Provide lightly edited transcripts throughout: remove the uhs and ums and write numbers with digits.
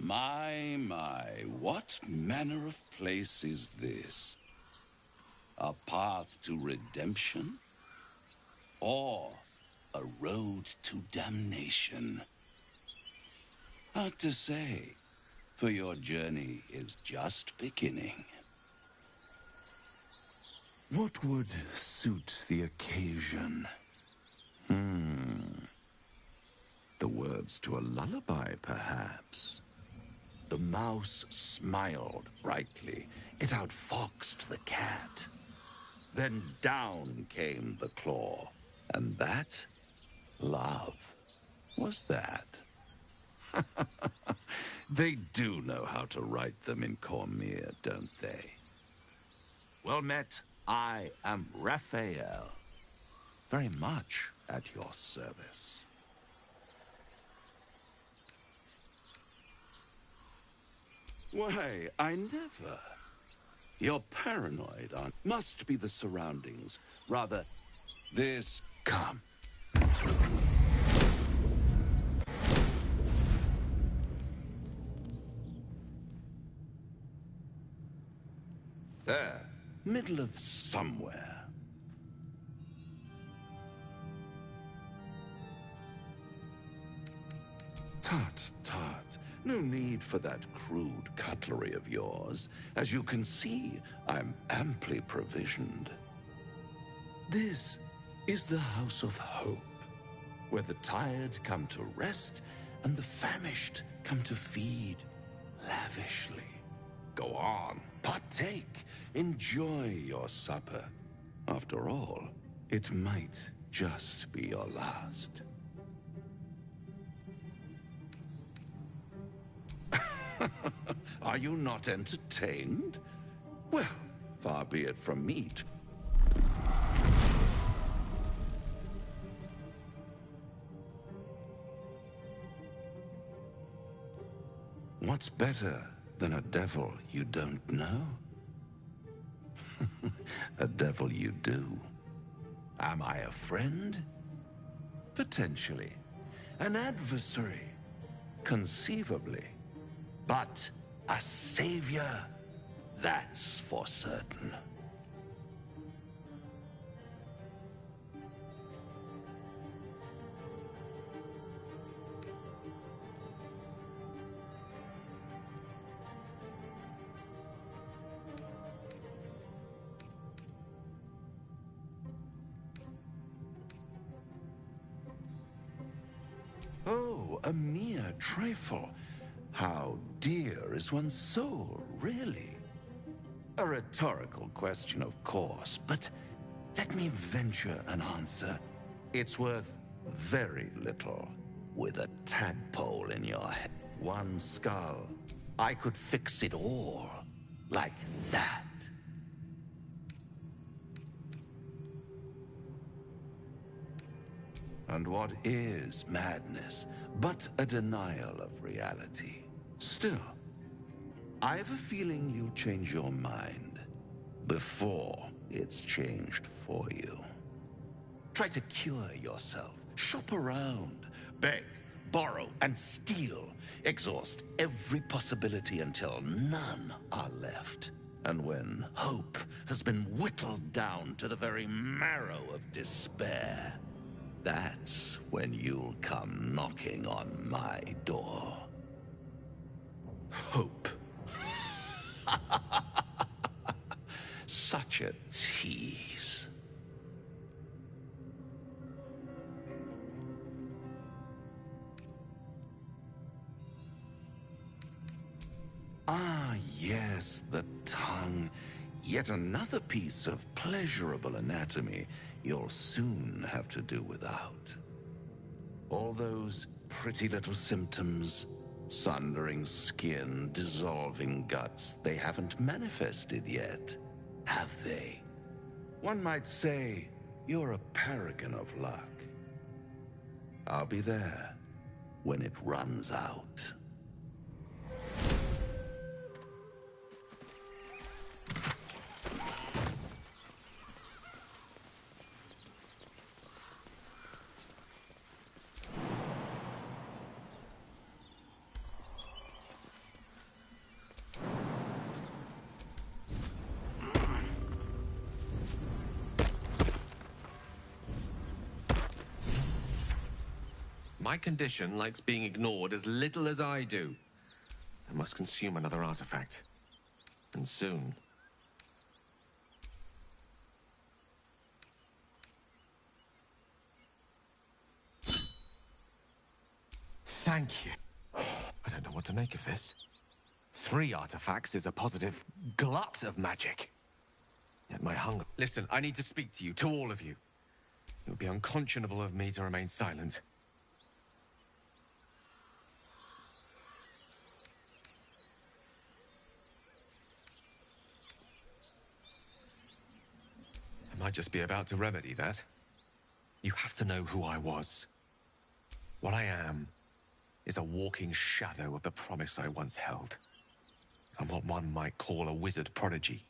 My, what manner of place is this? A path to redemption? Or a road to damnation? Hard to say, for your journey is just beginning. What would suit the occasion? The words to a lullaby, perhaps. The mouse smiled brightly. It outfoxed the cat. Then down came the claw. And that, love, was that. They do know how to write them in Cormier, don't they? Well met, I am Raphael. Very much at your service. Why, I never. You're paranoid, aren't you? Must be the surroundings. Rather, this... Come. There. Middle of somewhere. Tut, tut. No need for that crude cutlery of yours. As you can see, I'm amply provisioned. This is the House of Hope, where the tired come to rest and the famished come to feed lavishly. Go on, partake, enjoy your supper. After all, it might just be your last. Are you not entertained? Well, far be it from me to... What's better than a devil you don't know? A devil you do. Am I a friend? Potentially. An adversary? Conceivably. But a savior? That's for certain. Oh, a mere trifle. How dear is one's soul, really? A rhetorical question, of course, but let me venture an answer. It's worth very little with a tadpole in your head. One skull. I could fix it all like that. And what is madness but a denial of reality? Still, I have a feeling you'll change your mind before it's changed for you. Try to cure yourself. Shop around. Beg, borrow, and steal. Exhaust every possibility until none are left. And when hope has been whittled down to the very marrow of despair, that's when you'll come knocking on my door. Hope. Such a tease. Ah, yes, the tongue. Yet another piece of pleasurable anatomy you'll soon have to do without. All those pretty little symptoms, sundering skin, dissolving guts, they haven't manifested yet, have they? One might say you're a paragon of luck. I'll be there when it runs out. My condition likes being ignored as little as I do. I must consume another artifact. And soon. Thank you. I don't know what to make of this. 3 artifacts is a positive glut of magic. Yet my hunger... Listen, I need to speak to you, to all of you. It would be unconscionable of me to remain silent. I might just be about to remedy that. You have to know who I was. What I am is a walking shadow of the promise I once held. I'm what one might call a wizard prodigy.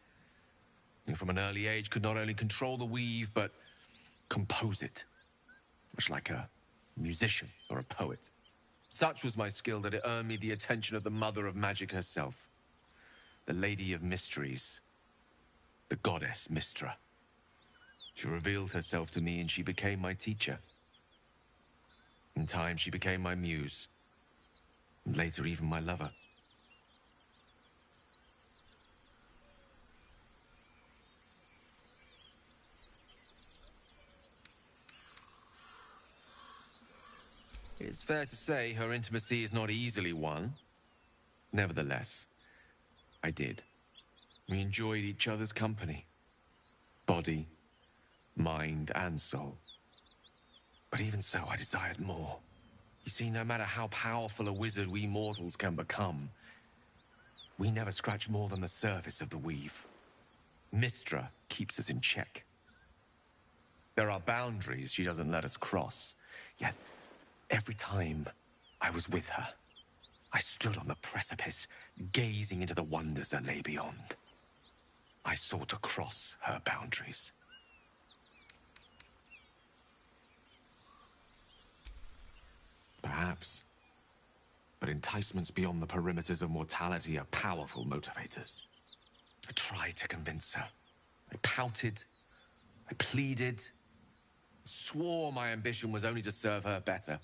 Who from an early age could not only control the weave, but compose it. Much like a musician or a poet. Such was my skill that it earned me the attention of the mother of magic herself. The Lady of Mysteries. The goddess Mystra. She revealed herself to me and she became my teacher. In time, she became my muse. And later, even my lover. It's fair to say her intimacy is not easily won. Nevertheless, I did. We enjoyed each other's company. Body, mind, and soul. But even so, I desired more. You see, no matter how powerful a wizard we mortals can become, we never scratch more than the surface of the weave. Mystra keeps us in check. There are boundaries she doesn't let us cross, yet every time I was with her, I stood on the precipice, gazing into the wonders that lay beyond. I sought to cross her boundaries. Perhaps. But enticements beyond the perimeters of mortality are powerful motivators. I tried to convince her. I pouted. I pleaded. Swore my ambition was only to serve her better.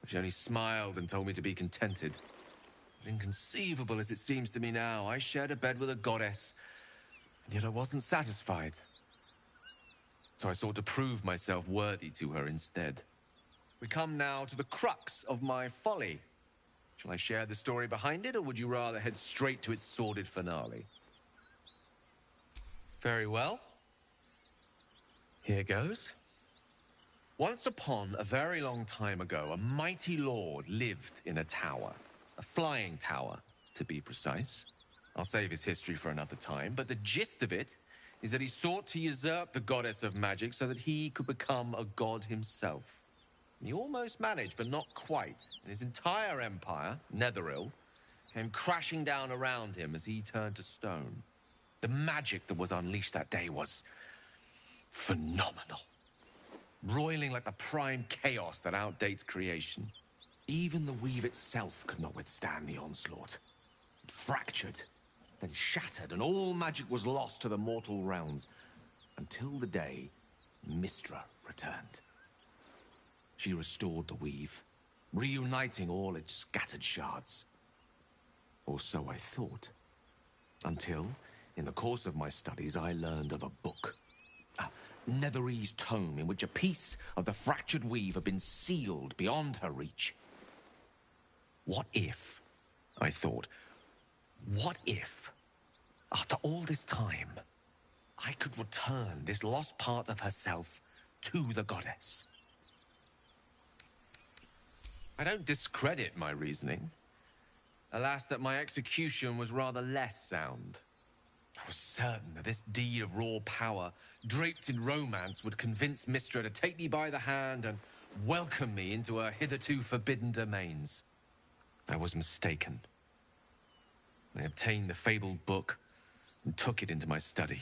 She only smiled and told me to be contented. But inconceivable as it seems to me now, I shared a bed with a goddess, and yet I wasn't satisfied. So I sought to prove myself worthy to her instead. We come now to the crux of my folly. Shall I share the story behind it, or would you rather head straight to its sordid finale? Very well. Here goes. Once upon a very long time ago, a mighty lord lived in a tower. A flying tower, to be precise. I'll save his history for another time, but the gist of it is that he sought to usurp the goddess of magic so that he could become a god himself. He almost managed, but not quite. And his entire empire, Netheril, came crashing down around him as he turned to stone. The magic that was unleashed that day was phenomenal. Roiling like the prime chaos that outdates creation. Even the weave itself could not withstand the onslaught. It fractured, then shattered, and all magic was lost to the mortal realms, until the day Mystra returned. She restored the weave, reuniting all its scattered shards. Or so I thought. Until, in the course of my studies, I learned of a book. Netherese tome in which a piece of the fractured weave had been sealed beyond her reach. What if, I thought, what if, after all this time, I could return this lost part of herself to the goddess? I don't discredit my reasoning. Alas, that my execution was rather less sound. I was certain that this deed of raw power, draped in romance, would convince Mystra to take me by the hand and welcome me into her hitherto forbidden domains. I was mistaken. I obtained the fabled book and took it into my study.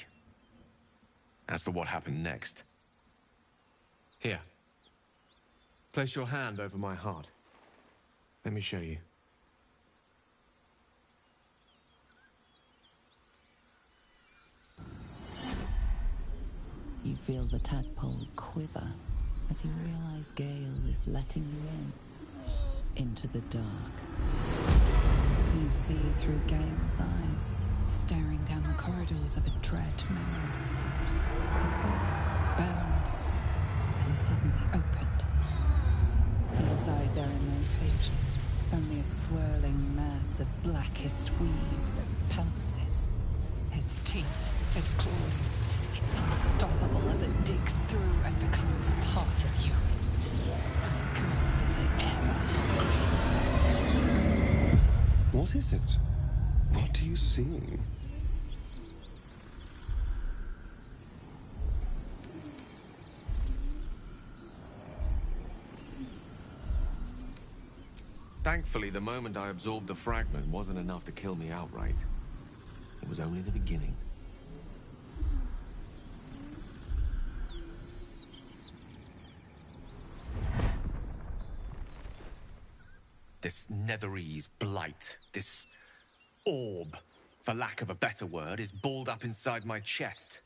As for what happened next... Here. Place your hand over my heart. Let me show you. You feel the tadpole quiver as you realize Gale is letting you into the dark. You see through Gale's eyes, staring down the corridors of a dread memory. A book bound and suddenly opened. Inside there are no pages, only a swirling mass of blackest weave that pounces. Its teeth, its claws, it's unstoppable as it digs through and becomes part of you. Oh gods, is it ever hungry? What is it? What are you seeing? Thankfully, the moment I absorbed the fragment wasn't enough to kill me outright. It was only the beginning. This Netherese blight, this orb, for lack of a better word, is balled up inside my chest.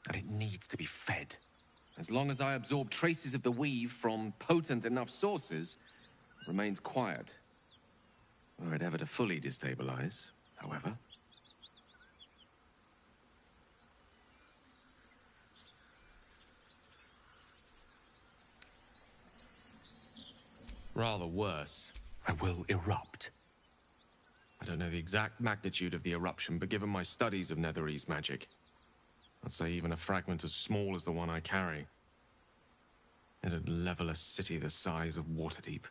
And it needs to be fed. As long as I absorb traces of the weave from potent enough sources, it remains quiet. Were it ever to fully destabilize, however. Rather worse, I will erupt. I don't know the exact magnitude of the eruption, but given my studies of Netherese magic, I'd say even a fragment as small as the one I carry, it'd level a city the size of Waterdeep.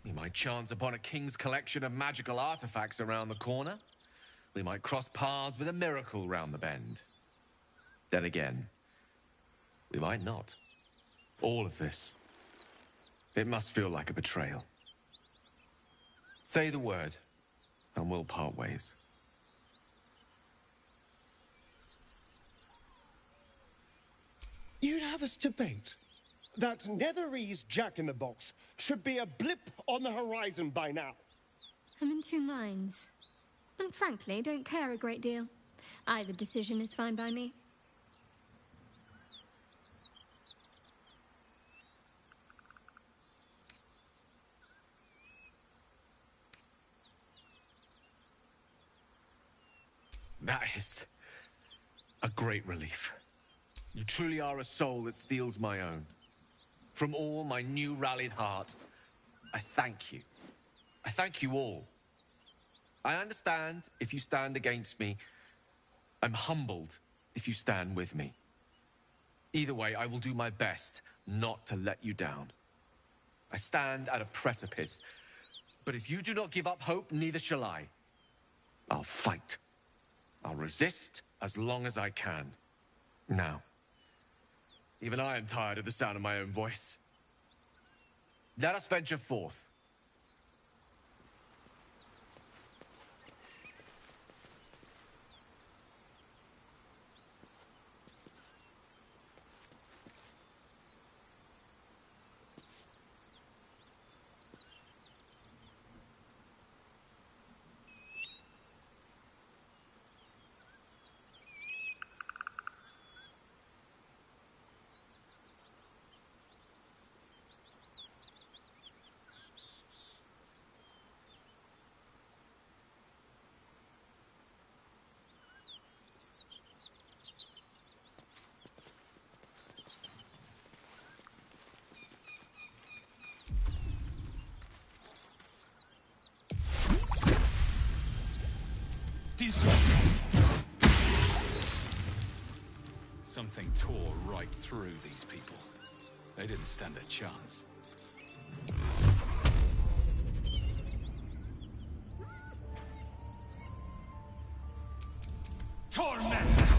We might chance upon a king's collection of magical artifacts around the corner. We might cross paths with a miracle round the bend. Then again, we might not. All of this, it must feel like a betrayal. Say the word, and we'll part ways. You'd have us debate that Netherese Jack-in-the-Box should be a blip on the horizon by now. I'm in two minds. And frankly, don't care a great deal. Either decision is fine by me. That is a great relief. You truly are a soul that steals my own. From all my new rallied heart, I thank you. I thank you all. I understand if you stand against me. I'm humbled if you stand with me. Either way, I will do my best not to let you down. I stand at a precipice, but if you do not give up hope, neither shall I. I'll fight. I'll resist as long as I can. Now, even I am tired of the sound of my own voice. Let us venture forth. Something tore right through these people. They didn't stand a chance. Torment!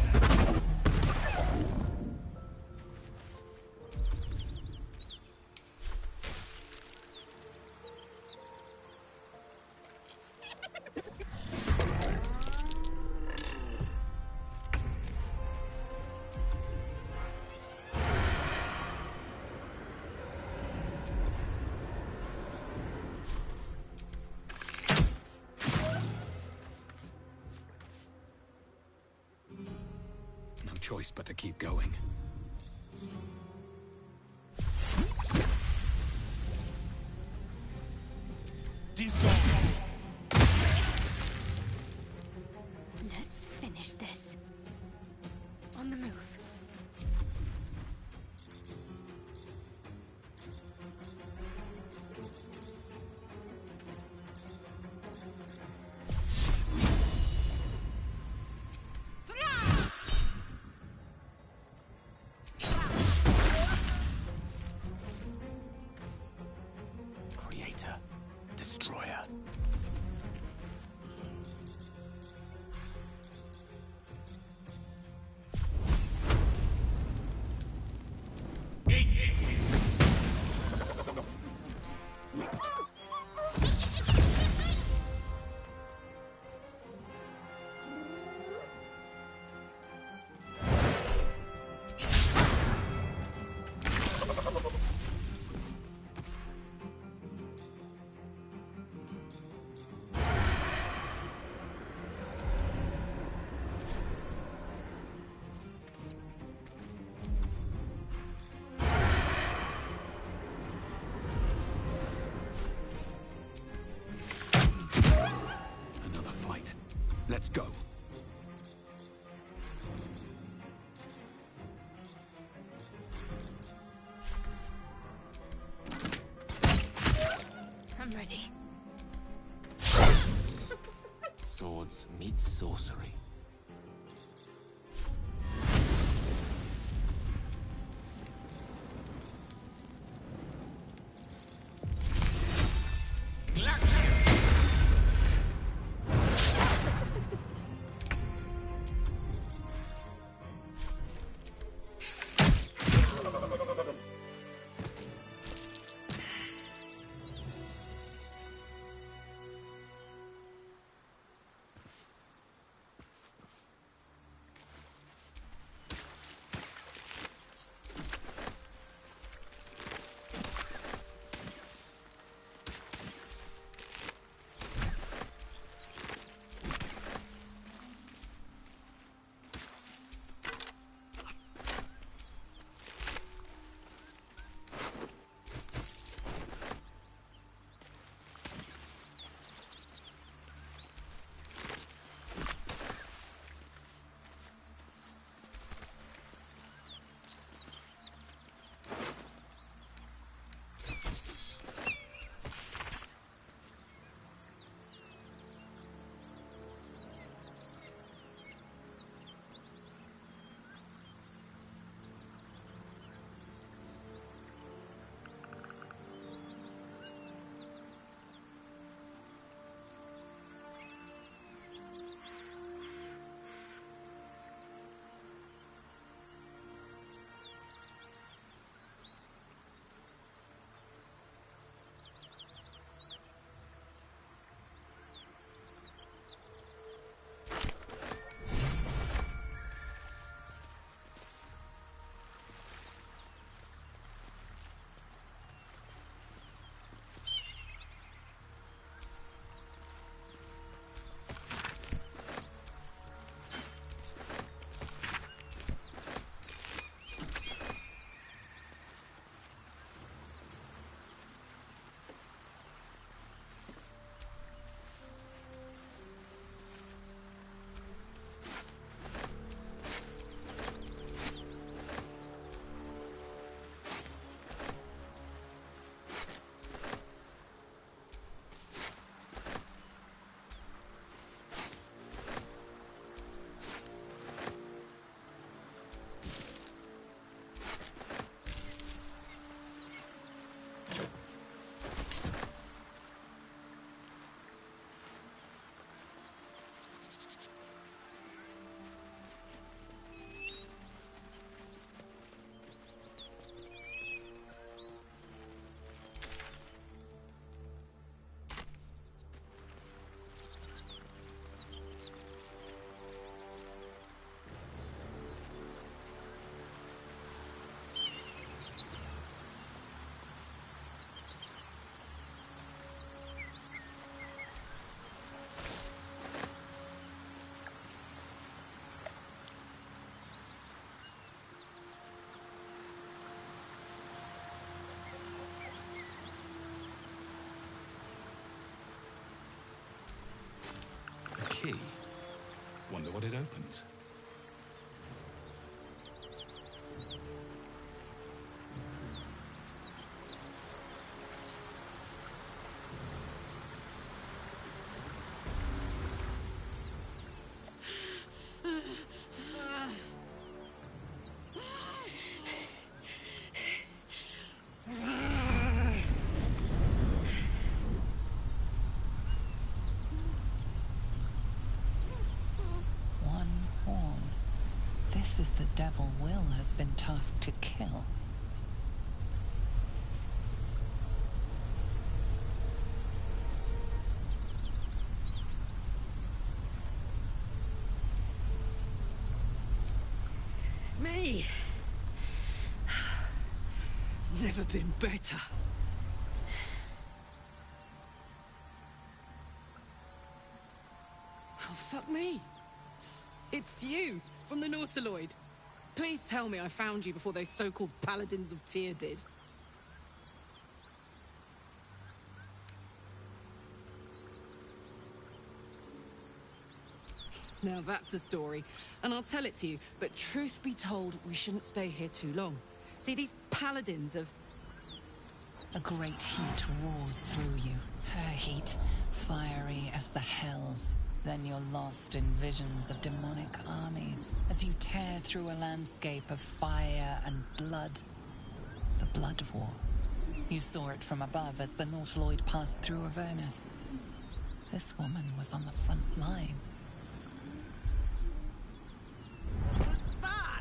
choice but to keep going. Dissolve. Let's finish this. On the move. Creator. Destroyer. Another fight. Let's go. I'm ready. Swords meet sorcery. key. Wonder what it opens. One horn. This is the devil Will has been tasked to kill. Me! Never been better. Oh, fuck me. It's you, from the Nautiloid. Please tell me I found you before those so-called Paladins of Tyr did. Now that's a story, and I'll tell it to you, but truth be told, we shouldn't stay here too long. See, these Paladins of... A great heat roars through you. Her heat, fiery as the hells. Then you're lost in visions of demonic armies as you tear through a landscape of fire and blood. The Blood War. You saw it from above as the Nautiloid passed through Avernus. This woman was on the front line. What was that?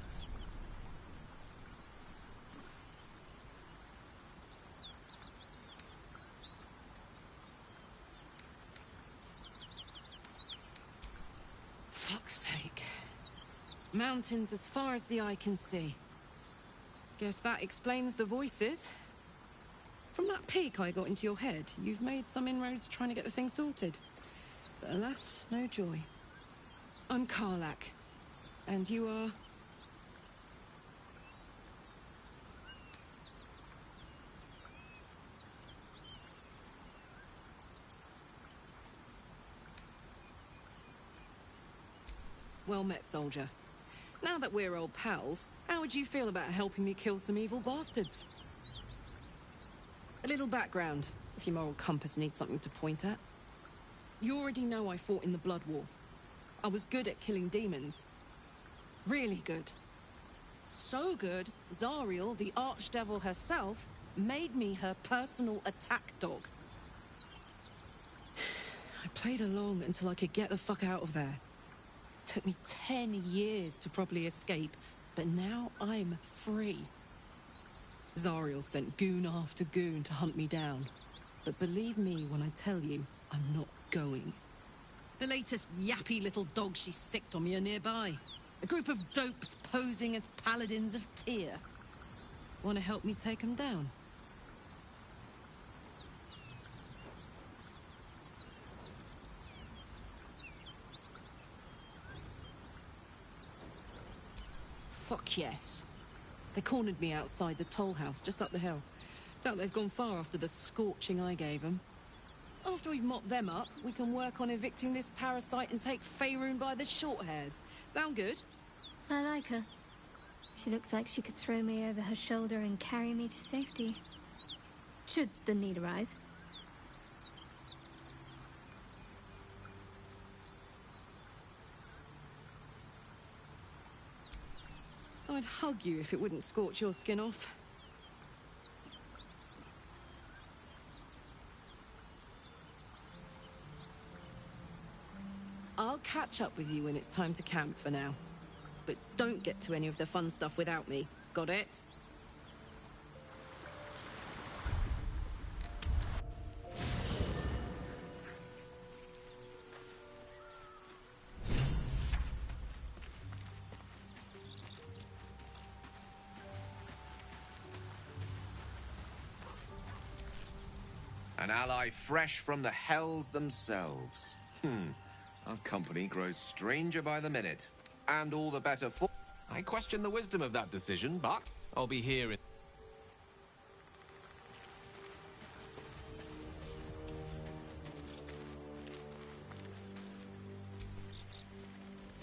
Fuck's sake. Mountains as far as the eye can see. Guess that explains the voices. From that peek I got into your head, you've made some inroads trying to get the thing sorted. But alas, no joy. I'm Karlak. And you are... Well met, soldier. Now that we're old pals, how would you feel about helping me kill some evil bastards? A little background, if your moral compass needs something to point at. You already know I fought in the Blood War. I was good at killing demons. Really good. So good, Zariel, the archdevil herself, made me her personal attack dog. I played along until I could get the fuck out of there. Took me 10 years to properly escape, but now I'm free. Zariel sent goon after goon to hunt me down. But believe me when I tell you, I'm not going. The latest yappy little dogs she sicked on me are nearby. A group of dopes posing as Paladins of Tyr. Want to help me take them down? Fuck yes. They cornered me outside the toll house just up the hill. Doubt they've gone far after the scorching I gave them. After we've mopped them up, we can work on evicting this parasite and take Faerun by the short hairs. Sound good? I like her. She looks like she could throw me over her shoulder and carry me to safety. Should the need arise. I'd hug you if it wouldn't scorch your skin off. I'll catch up with you when it's time to camp for now. But don't get to any of the fun stuff without me. Got it? An ally fresh from the hells themselves. Our company grows stranger by the minute. And all the better for... I question the wisdom of that decision, but I'll be here in...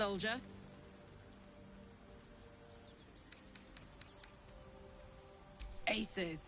soldier. Aces.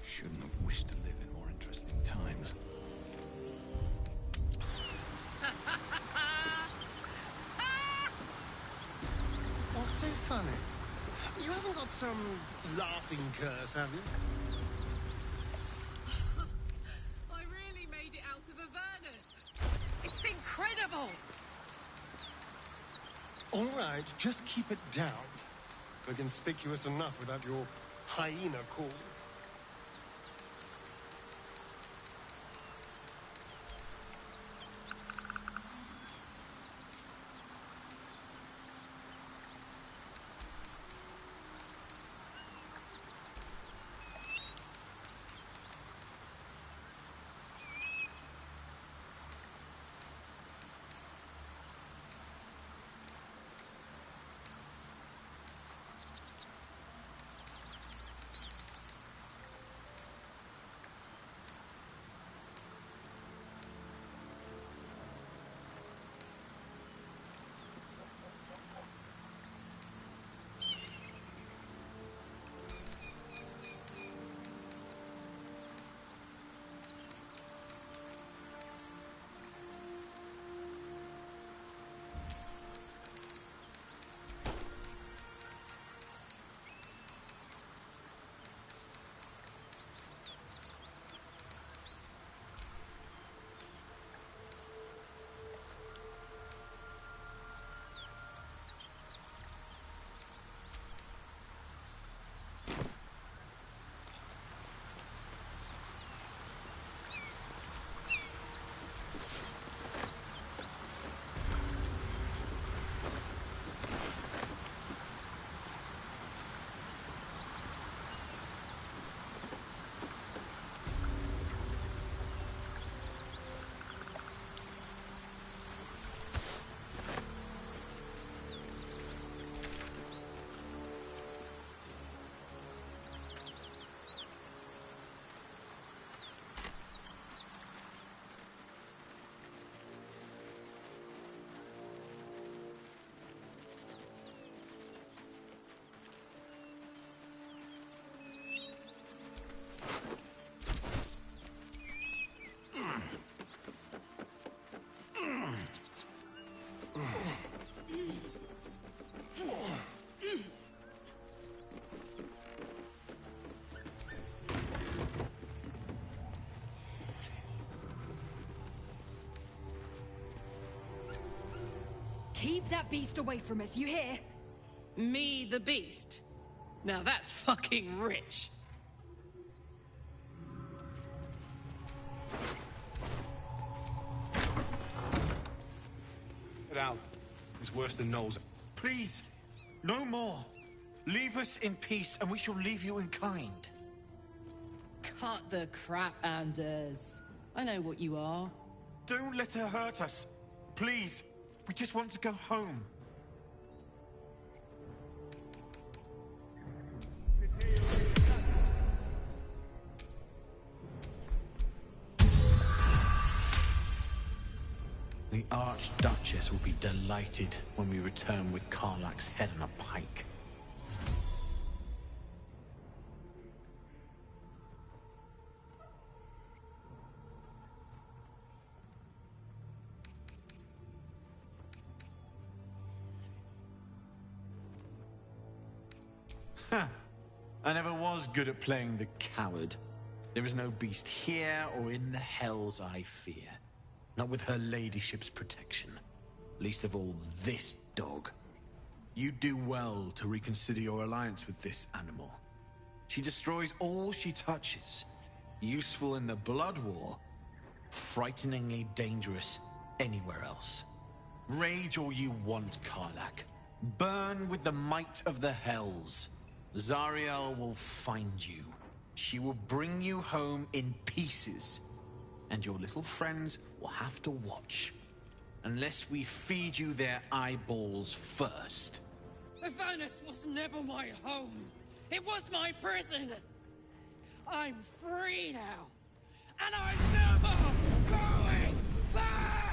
Shouldn't have wished to live in more interesting times. What's so funny? You haven't got some laughing curse, have you? I really made it out of Avernus. It's incredible! All right, just keep it down. We're conspicuous enough without your hyena call. Keep that beast away from us, you hear? Me, the beast? Now that's fucking rich. Get out. It's worse than nose. Please, No more. Leave us in peace, and we shall leave you in kind. Cut the crap, Anders. I know what you are. Don't let her hurt us. Please. We just want to go home. The Archduchess will be delighted when we return with Karlach's head on a pike. I never was good at playing the coward. There is no beast here or in the hells I fear. Not with her ladyship's protection. Least of all, this dog. You do well to reconsider your alliance with this animal. She destroys all she touches. Useful in the blood war. Frighteningly dangerous anywhere else. Rage all you want, Karlach. Burn with the might of the hells. Zariel will find you. She will bring you home in pieces. And your little friends will have to watch. Unless we feed you their eyeballs first. Avernus was never my home. It was my prison. I'm free now. And I'm never going back!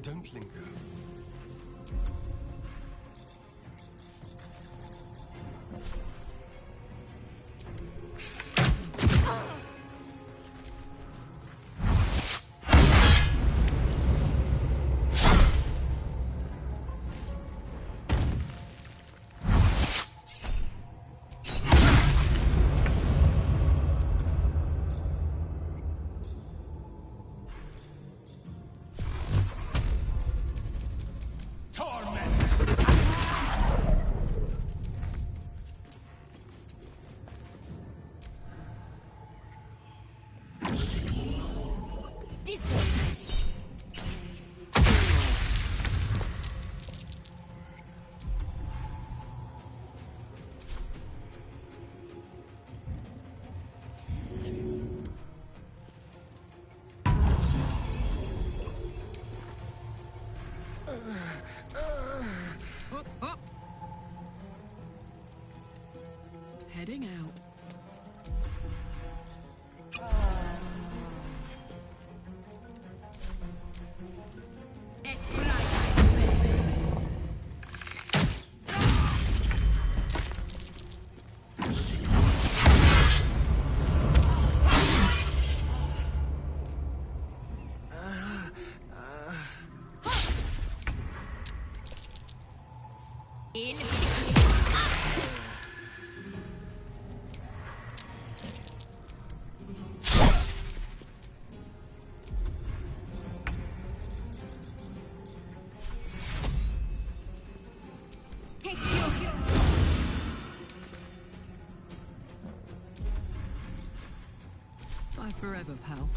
Don't linger. Heading out. Forever, pal.